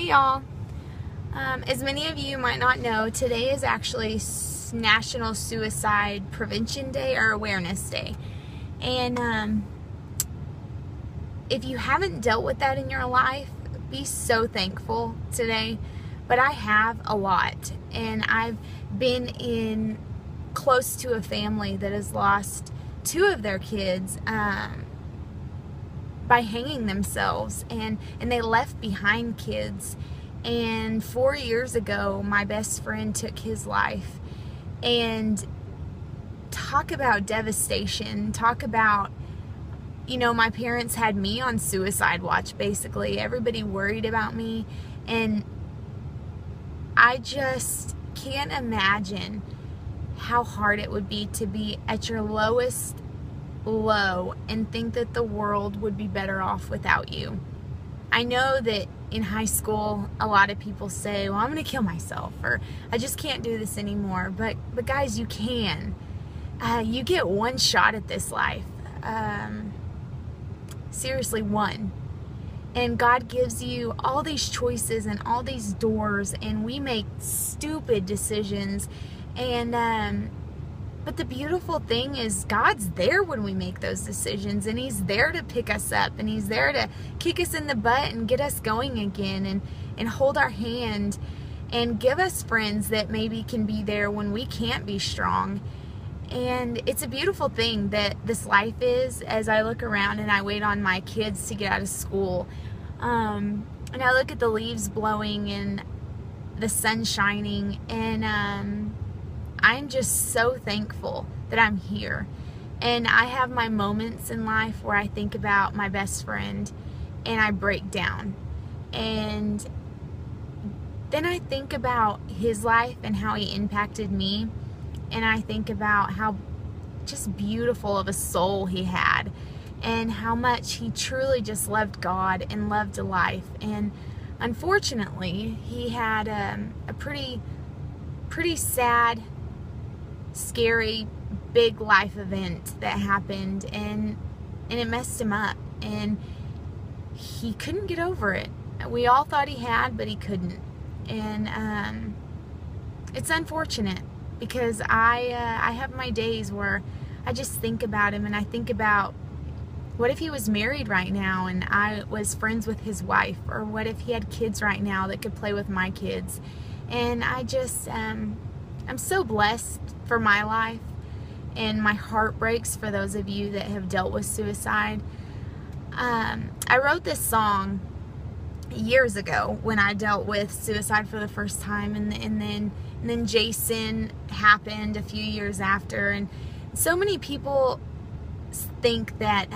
Hey y'all. As many of you might not know, today is actually National Suicide Prevention Day or Awareness Day. And if you haven't dealt with that in your life, be so thankful today. But I have a lot, and I've been close to a family that has lost two of their kids by hanging themselves, and they left behind kids. And 4 years ago, my best friend took his life. And talk about devastation. Talk about, my parents had me on suicide watch, basically. Everybody worried about me. And I just can't imagine how hard it would be to be at your lowest low and think that the world would be better off without you. I know that in high school, a lot of people say, well, I'm going to kill myself, or I just can't do this anymore. But guys, you can. You get one shot at this life. Seriously, one. And God gives you all these choices and all these doors, and we make stupid decisions. And but the beautiful thing is God's there when we make those decisions, and He's there to pick us up, and He's there to kick us in the butt and get us going again, and hold our hand and give us friends that maybe can be there when we can't be strong. And it's a beautiful thing that this life is, as I look around and I wait on my kids to get out of school. And I look at the leaves blowing and the sun shining, and I'm just so thankful that I'm here. And I have my moments in life where I think about my best friend and I break down. And then I think about his life and how he impacted me. And I think about how just beautiful of a soul he had, and how much he truly just loved God and loved life. And unfortunately, he had a pretty sad, scary, big life event that happened, and it messed him up, and he couldn't get over it. We all thought he had, but he couldn't. And it's unfortunate, because I have my days where I just think about him, and I think about, what if he was married right now and I was friends with his wife? Or what if he had kids right now that could play with my kids? And I just I'm so blessed for my life, and my heart breaks for those of you that have dealt with suicide. I wrote this song years ago when I dealt with suicide for the first time, and then Jason happened a few years after. And so many people think that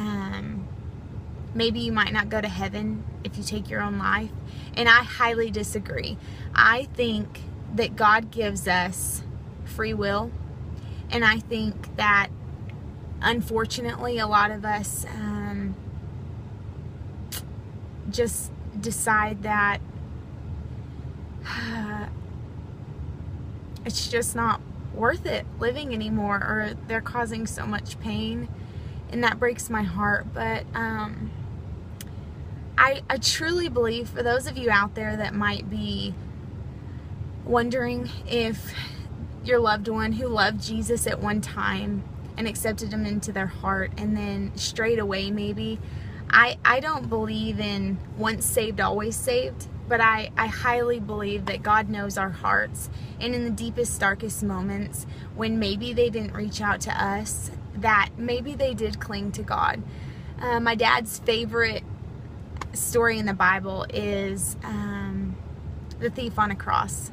maybe you might not go to heaven if you take your own life, and I highly disagree. I think that God gives us free will, and I think that unfortunately a lot of us just decide that it's just not worth it living anymore, or they're causing so much pain, and that breaks my heart. But I truly believe, for those of you out there that might be wondering if your loved one who loved Jesus at one time and accepted Him into their heart and then strayed away maybe, I don't believe in once saved, always saved, but I highly believe that God knows our hearts, and in the deepest, darkest moments, when maybe they didn't reach out to us, that maybe they did cling to God. My dad's favorite story in the Bible is the thief on a cross.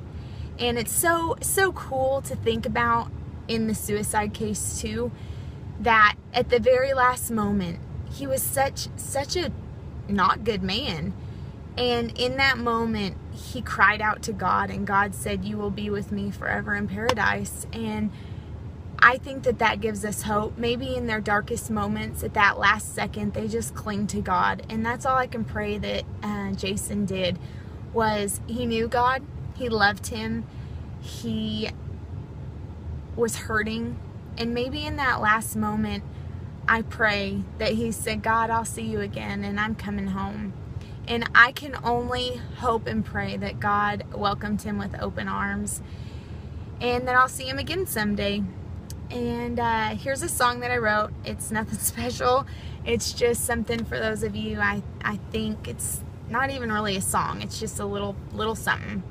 And it's so cool to think about in the suicide case too, that at the very last moment, he was such a not good man. And in that moment, he cried out to God, and God said, "You will be with me forever in paradise." And I think that gives us hope. Maybe in their darkest moments, at that last second, they just cling to God. And that's all I can pray that Jason did, was he knew God, he loved Him, he was hurting, and maybe in that last moment, I pray that he said, "God, I'll see you again, and I'm coming home." And I can only hope and pray that God welcomed him with open arms and that I'll see him again someday. And here's a song that I wrote. It's nothing special. It's just something for those of you. I think it's not even really a song. It's just a little something.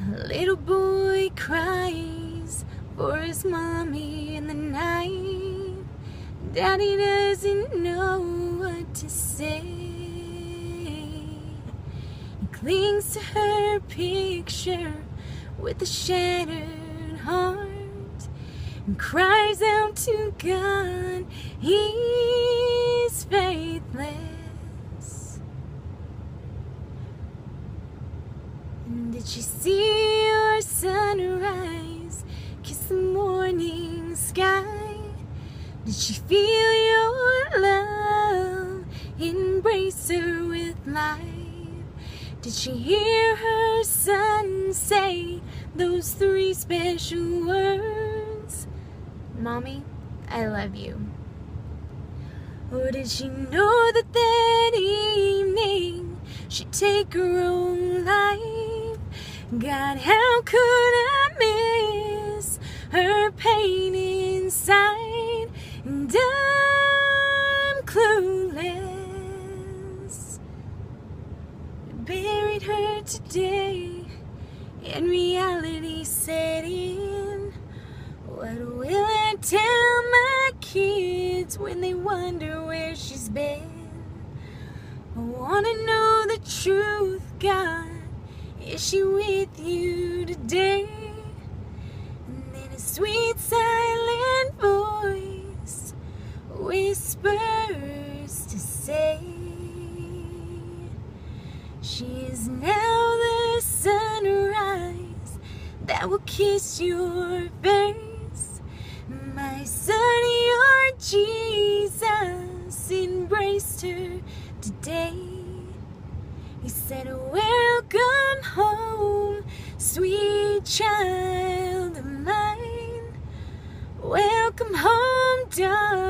Little boy cries for his mommy in the night. Daddy doesn't know what to say. He clings to her picture with a shattered heart and cries out to God, he's faithless. Did you see your sunrise kiss the morning sky? Did she feel your love embrace her with life? Did she hear her son say those 3 special words? Mommy, I love you. Or did she know that that evening she'd take her own life? God, how could I miss her pain inside? And I'm clueless. Buried her today, and reality set in. What will I tell my kids when they wonder where she's been? I wanna know the truth, God. Is she with you today? And then a sweet silent voice whispers to say, she is now the sunrise that will kiss your face. My son, your Jesus embraced her today. He said, welcome home, sweet child of mine. Welcome home, darling.